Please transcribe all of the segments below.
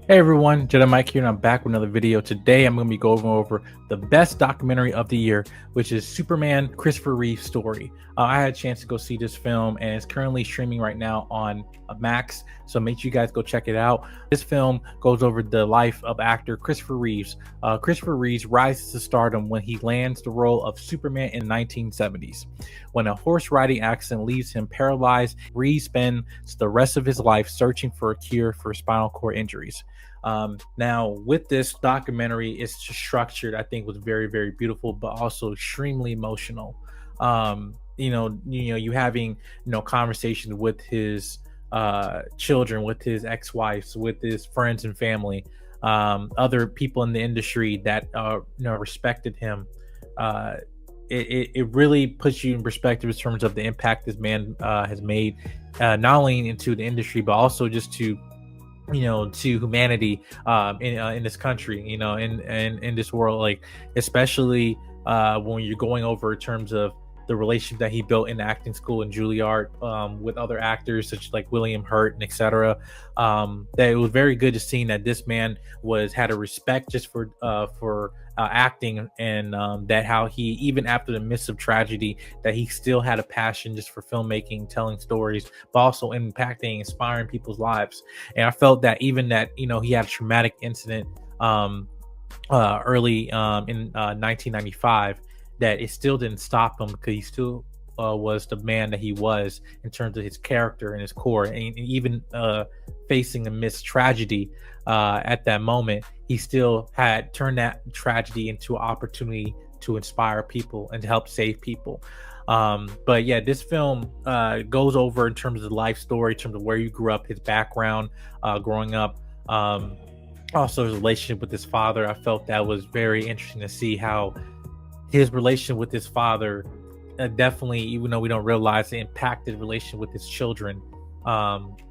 Hey everyone, Jedi Mike here, and I'm back with another video. Today I'm going to be going over the best documentary of the year, which is Superman Christopher Reeve story. I had a chance to go see this film, and it's currently streaming right now on Max, so make sure you guys go check it out. This film goes over the life of actor Christopher Reeves. Christopher Reeves rises to stardom when he lands the role of Superman in the 1970s. When a horse riding accident leaves him paralyzed, Reeves spends the rest of his life searching for a cure for spinal cord injuries. Now, with this documentary, it's structured, I think, was very, very beautiful, but also extremely emotional. You having conversations with his children, with his ex-wives, with his friends and family, other people in the industry that respected him. It really puts you in perspective in terms of the impact this man has made, not only into the industry but also just to humanity in this country, in this world, like especially when you're going over in terms of the relationship that he built in acting school in Juilliard with other actors such like William Hurt and etc. That it was very good to see that this man had a respect just for acting, and that how he, even after the midst of tragedy, that he still had a passion just for filmmaking, telling stories, but also impacting, inspiring people's lives. And I felt that even that he had a traumatic incident early in 1995, that it still didn't stop him, because he still was the man that he was in terms of his character and his core, and even facing amidst tragedy at that moment, he still had turned that tragedy into an opportunity to inspire people and to help save people. But yeah, this film goes over in terms of the life story, in terms of where you grew up, his background growing up, also his relationship with his father. I felt that was very interesting to see how his relation with his father definitely, even though we don't realize, it impacted relation with his children,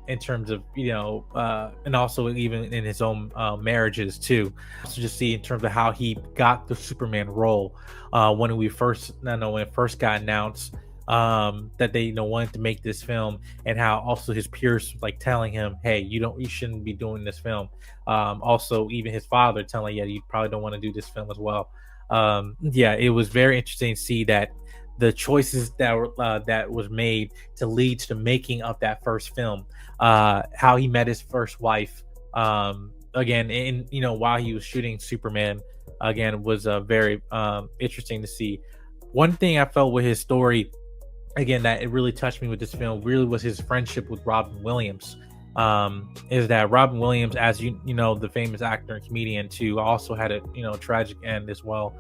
in terms of and also even in his own marriages too. So just see in terms of how he got the Superman role when it first got announced that they wanted to make this film, and how also his peers like telling him, hey, you shouldn't be doing this film. Also even his father telling, yeah, you probably don't want to do this film as well. Yeah, it was very interesting to see that the choices that was made to lead to the making of that first film, how he met his first wife, again, in while he was shooting Superman, again, was very interesting to see. One thing I felt with his story, again, that it really touched me with this film, really was his friendship with Robin Williams. Is that Robin Williams, as the famous actor and comedian too, also had a tragic end as well.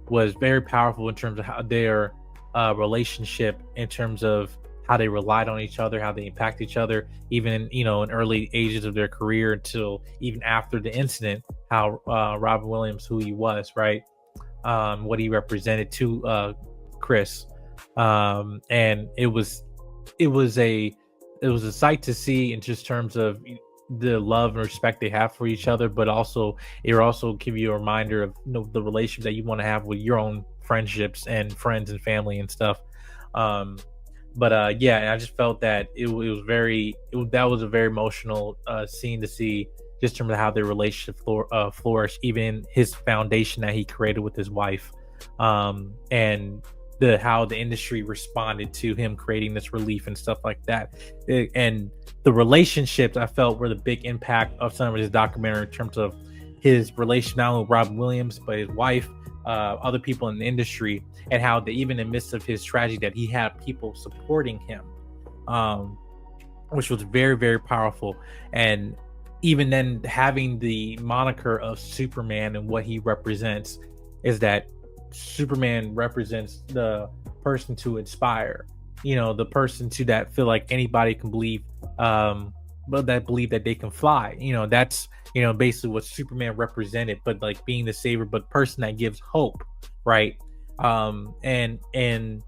Was very powerful in terms of how their relationship, in terms of how they relied on each other, how they impact each other, even in early ages of their career, until even after the incident, how Robin Williams, who he was, right, what he represented to Chris, and it was a sight to see in just terms of the love and respect they have for each other, but also it will also give you a reminder of the relationship that you want to have with your own friendships and friends and family and stuff. Yeah, I just felt that that was a very emotional scene to see, just in terms of how their relationship flourished, even his foundation that he created with his wife, and how the industry responded to him creating this relief and stuff like that. And the relationships, I felt, were the big impact of some of his documentary, in terms of his relation not only with Robin Williams but his wife, other people in the industry, and how even in the midst of his tragedy, that he had people supporting him, which was very, very powerful. And even then, having the moniker of Superman and what he represents is that Superman represents the person to inspire, the person to that feel like anybody can believe, but that believe that they can fly. That's basically what Superman represented, but like being the savior, but person that gives hope, right? And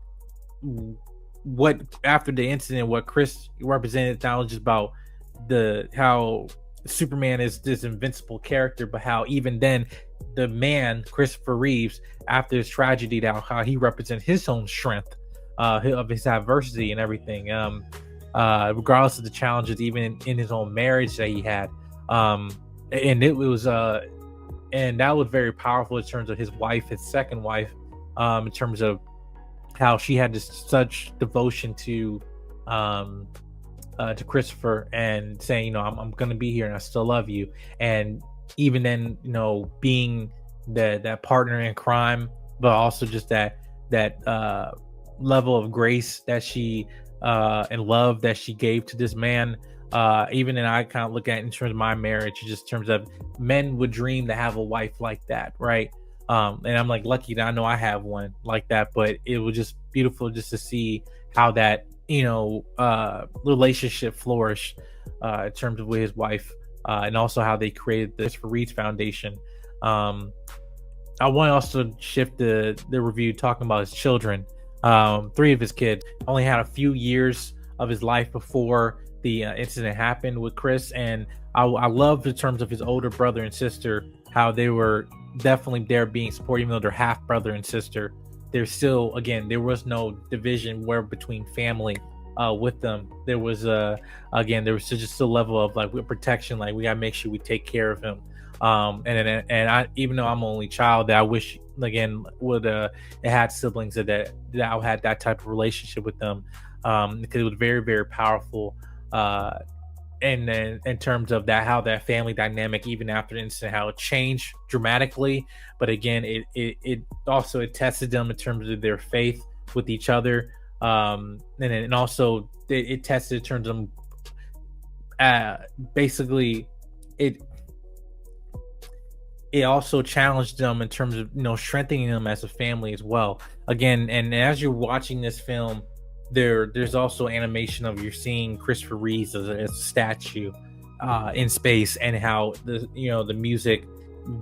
what, after the incident, what Chris represented, now was just about how Superman is this invincible character, but how even then the man Christopher Reeves, after his tragedy, how he represents his own strength of his adversity and everything, regardless of the challenges, even in his own marriage that he had, um and it was and that was very powerful in terms of his wife, his second wife, in terms of how she had this such devotion um to Christopher, and saying, I'm gonna be here and I still love you. And even then, being that partner in crime, but also just that level of grace that she and love that she gave to this man. Even and I kind of look at it in terms of my marriage, just in terms of men would dream to have a wife like that, right? And I'm like lucky that I know I have one like that, but it was just beautiful just to see how that relationship flourished in terms of with his wife, and also how they created the Christopher Reeve Foundation. um I want to also shift the review talking about his children. Three of his kids only had a few years of his life before the incident happened with Chris, and I love in terms of his older brother and sister, how they were definitely there being supported, even though they're half brother and sister. There's still, again, there was no division where between family with them. There was again, there was just a level of like protection, like we gotta make sure we take care of him. And I, even though I'm only child, that I wish again would it had siblings that I had that type of relationship with them, because it was very very powerful. And then in terms of that, how that family dynamic, even after the incident, how it changed dramatically. But again, it also it tested them in terms of their faith with each other. And also it tested in terms of basically it it also challenged them in terms of strengthening them as a family as well. Again, and as you're watching this film, there's also animation of you're seeing Christopher Reeve as a statue in space, and how the music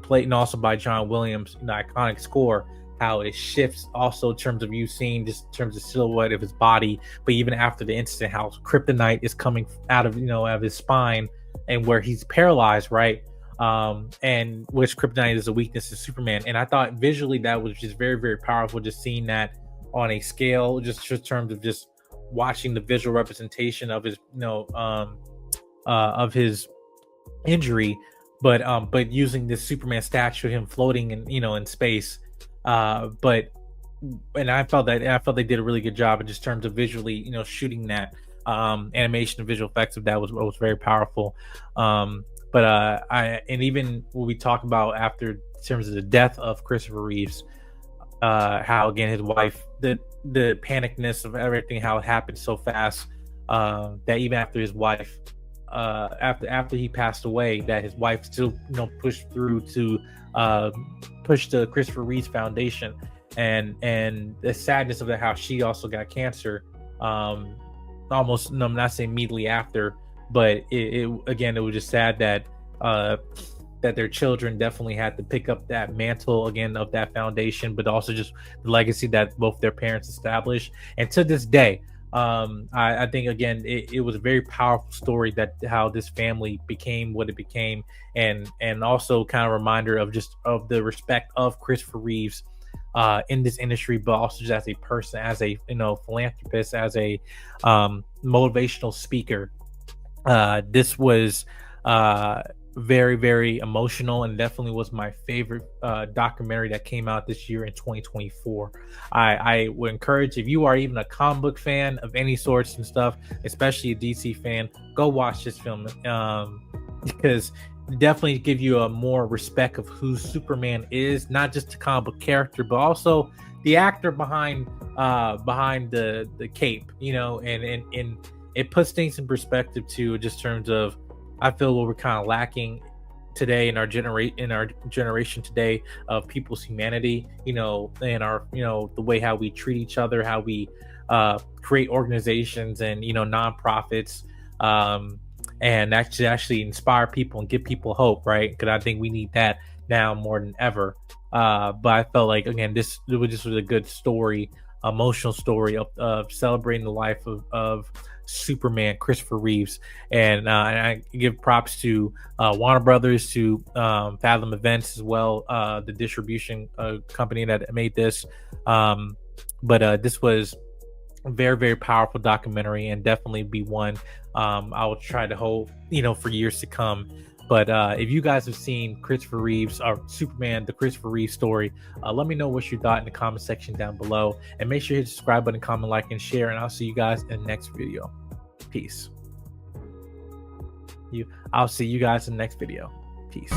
played, and also by John Williams, the iconic score, how it shifts also in terms of you seeing just in terms of silhouette of his body, but even after the incident, how kryptonite is coming out of out of his spine, and where he's paralyzed, right? And which kryptonite is a weakness of Superman. And I thought visually that was just very very powerful, just seeing that on a scale, just in terms of just watching the visual representation of his of his injury, but using this Superman statue, him floating in space. But and I felt they did a really good job in just terms of visually shooting that animation and visual effects of that was very powerful. But and even when we talk about after in terms of the death of Christopher Reeves, how again his wife, the panicness of everything, how it happened so fast, that even after his wife, after he passed away, that his wife still pushed through to push the Christopher Reeve Foundation, and the sadness of that, how she also got cancer, almost, no, I'm not saying immediately after, but it again, it was just sad that that their children definitely had to pick up that mantle again of that foundation, but also just the legacy that both their parents established. And to this day, I think again it was a very powerful story, that how this family became what it became, and also kind of reminder of just of the respect of Christopher Reeves in this industry, but also just as a person, as a philanthropist, as a motivational speaker. This was very very emotional, and definitely was my favorite documentary that came out this year in 2024. I would encourage, if you are even a comic book fan of any sorts and stuff, especially a DC fan, go watch this film, because definitely give you a more respect of who Superman is, not just the comic book character, but also the actor behind the cape, and it puts things in perspective too, just in terms of, I feel what we're kind of lacking today in our generation today, of people's humanity, and our the way how we treat each other, how we create organizations and nonprofits, and actually inspire people and give people hope, right? Because I think we need that now more than ever. But I felt like, again, this was a good story, emotional story of celebrating the life of Superman, Christopher Reeves, and I give props to Warner Brothers, to Fathom Events as well, the distribution company that made this. But this was a very very powerful documentary, and definitely be one I will try to hold for years to come. But if you guys have seen Christopher Reeve's or Superman, the Christopher Reeve story, let me know what you thought in the comment section down below. And make sure you hit the subscribe button, comment, like, and share. And I'll see you guys in the next video. Peace. I'll see you guys in the next video. Peace.